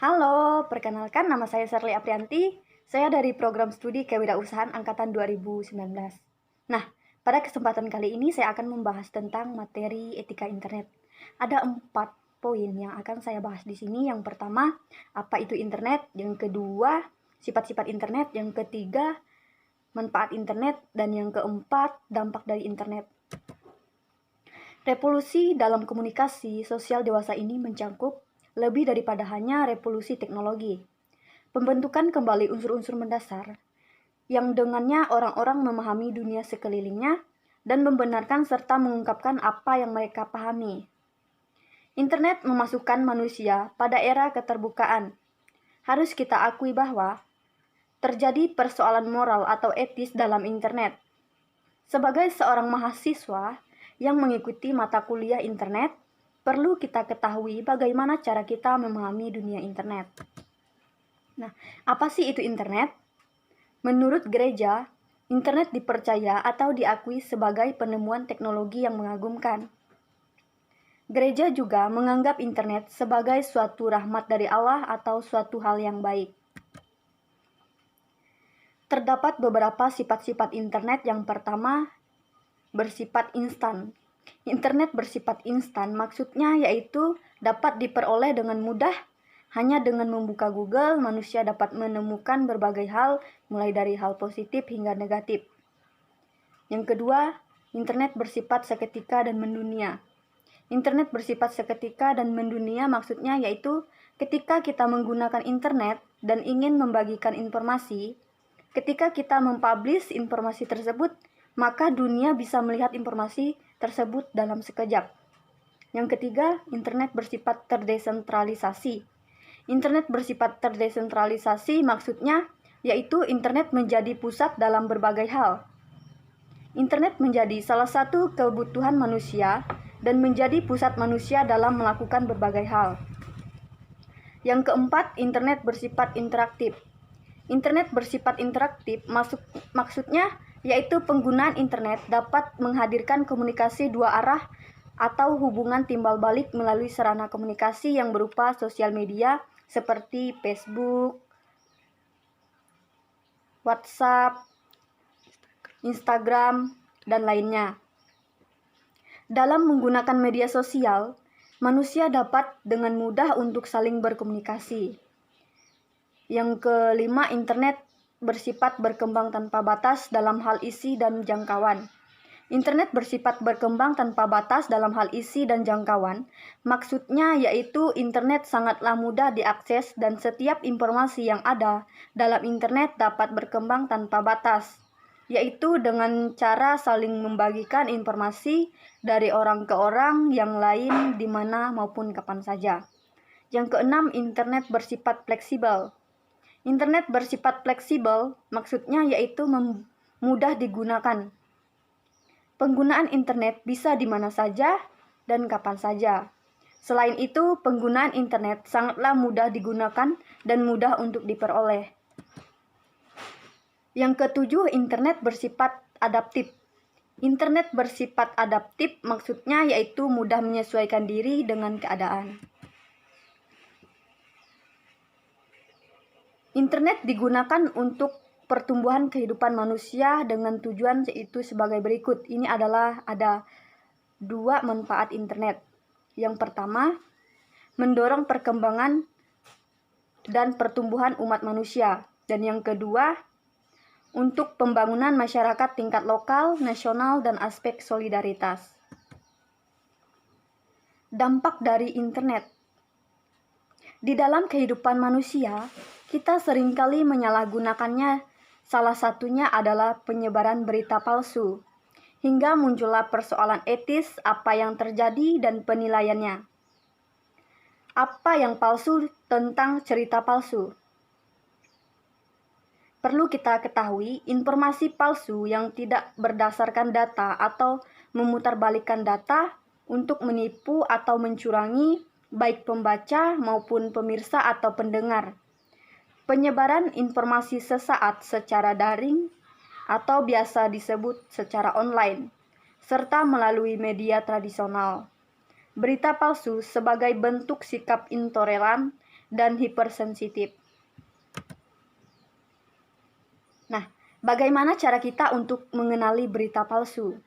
Halo, perkenalkan nama saya Sherly Aprianti. Saya dari program studi kewirausahaan angkatan 2019. Nah, pada kesempatan kali ini saya akan membahas tentang materi etika internet. Ada 4 poin yang akan saya bahas di sini. Yang pertama, apa itu internet? Yang kedua, sifat-sifat internet. Yang ketiga, manfaat internet. Dan yang keempat, dampak dari internet. Revolusi dalam komunikasi sosial dewasa ini mencangkup lebih daripada hanya revolusi teknologi. Pembentukan kembali unsur-unsur mendasar yang dengannya orang-orang memahami dunia sekelilingnya dan membenarkan serta mengungkapkan apa yang mereka pahami. Internet memasukkan manusia pada era keterbukaan. Harus kita akui bahwa terjadi persoalan moral atau etis dalam internet. Sebagai seorang mahasiswa yang mengikuti mata kuliah internet, perlu kita ketahui bagaimana cara kita memahami dunia internet. Nah, apa sih itu internet? Menurut gereja, internet dipercaya atau diakui sebagai penemuan teknologi yang mengagumkan. Gereja juga menganggap internet sebagai suatu rahmat dari Allah atau suatu hal yang baik. Terdapat beberapa sifat-sifat internet. Yang pertama, bersifat instan. Internet bersifat instan maksudnya yaitu dapat diperoleh dengan mudah. Hanya dengan membuka Google, manusia dapat menemukan berbagai hal, mulai dari hal positif hingga negatif. Yang kedua, internet bersifat seketika dan mendunia. Internet bersifat seketika dan mendunia maksudnya yaitu ketika kita menggunakan internet dan ingin membagikan informasi, ketika kita mempublish informasi tersebut, maka dunia bisa melihat informasi tersebut dalam sekejap. Yang ketiga, internet bersifat terdesentralisasi. Internet bersifat terdesentralisasi maksudnya yaitu internet menjadi pusat dalam berbagai hal. Internet menjadi salah satu kebutuhan manusia dan menjadi pusat manusia dalam melakukan berbagai hal. Yang keempat, internet bersifat interaktif. Internet bersifat interaktif maksudnya yaitu penggunaan internet dapat menghadirkan komunikasi dua arah atau hubungan timbal balik melalui sarana komunikasi yang berupa sosial media seperti Facebook, WhatsApp, Instagram, dan lainnya. Dalam menggunakan media sosial, manusia dapat dengan mudah untuk saling berkomunikasi. Yang kelima, internet bersifat berkembang tanpa batas dalam hal isi dan jangkauan. Internet bersifat berkembang tanpa batas dalam hal isi dan jangkauan. Maksudnya yaitu internet sangatlah mudah diakses dan setiap informasi yang ada dalam internet dapat berkembang tanpa batas, yaitu dengan cara saling membagikan informasi dari orang ke orang yang lain di mana maupun kapan saja. Yang keenam, internet bersifat fleksibel. Internet bersifat fleksibel maksudnya yaitu mudah digunakan. Penggunaan internet bisa di mana saja dan kapan saja. Selain itu, penggunaan internet sangatlah mudah digunakan dan mudah untuk diperoleh. Yang ketujuh, internet bersifat adaptif. Internet bersifat adaptif maksudnya yaitu mudah menyesuaikan diri dengan keadaan. Internet digunakan untuk pertumbuhan kehidupan manusia dengan tujuan yaitu sebagai berikut. Ini adalah ada 2 manfaat internet. Yang pertama, mendorong perkembangan dan pertumbuhan umat manusia. Dan yang kedua, untuk pembangunan masyarakat tingkat lokal, nasional, dan aspek solidaritas. Dampak dari internet. Di dalam kehidupan manusia, kita seringkali menyalahgunakannya. Salah satunya adalah penyebaran berita palsu, hingga muncullah persoalan etis apa yang terjadi dan penilaiannya. Apa yang palsu tentang cerita palsu? Perlu kita ketahui, informasi palsu yang tidak berdasarkan data atau memutarbalikkan data untuk menipu atau mencurangi baik pembaca maupun pemirsa atau pendengar. Penyebaran informasi sesaat secara daring atau biasa disebut secara online, serta melalui media tradisional. Berita palsu sebagai bentuk sikap intoleran dan hipersensitif. Nah, bagaimana cara kita untuk mengenali berita palsu?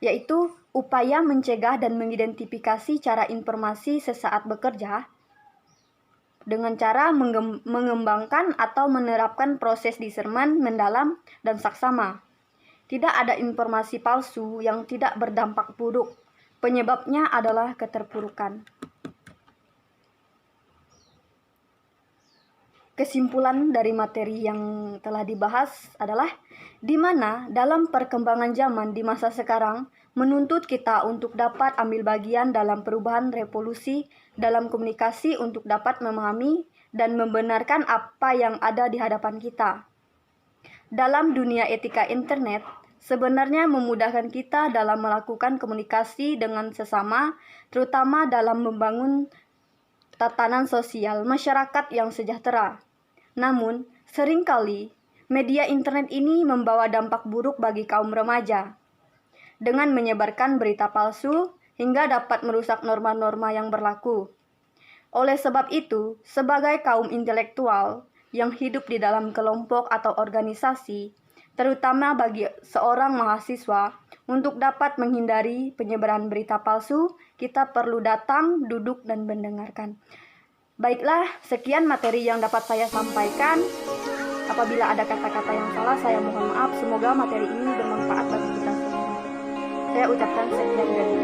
Yaitu upaya mencegah dan mengidentifikasi cara informasi sesaat bekerja dengan cara mengembangkan atau menerapkan proses discernment mendalam dan saksama. Tidak ada informasi palsu yang tidak berdampak buruk. Penyebabnya adalah keterpurukan. Kesimpulan dari materi yang telah dibahas adalah di mana dalam perkembangan zaman di masa sekarang menuntut kita untuk dapat ambil bagian dalam perubahan revolusi dalam komunikasi untuk dapat memahami dan membenarkan apa yang ada di hadapan kita. Dalam dunia etika internet, sebenarnya memudahkan kita dalam melakukan komunikasi dengan sesama, terutama dalam membangun tatanan sosial masyarakat yang sejahtera. Namun, seringkali media internet ini membawa dampak buruk bagi kaum remaja dengan menyebarkan berita palsu hingga dapat merusak norma-norma yang berlaku. Oleh sebab itu, sebagai kaum intelektual yang hidup di dalam kelompok atau organisasi, terutama bagi seorang mahasiswa, untuk dapat menghindari penyebaran berita palsu, kita perlu datang, duduk, dan mendengarkan. Baiklah, sekian materi yang dapat saya sampaikan. Apabila ada kata-kata yang salah, saya mohon maaf. Semoga materi ini bermanfaat bagi kita semua. Saya ucapkan sekian dari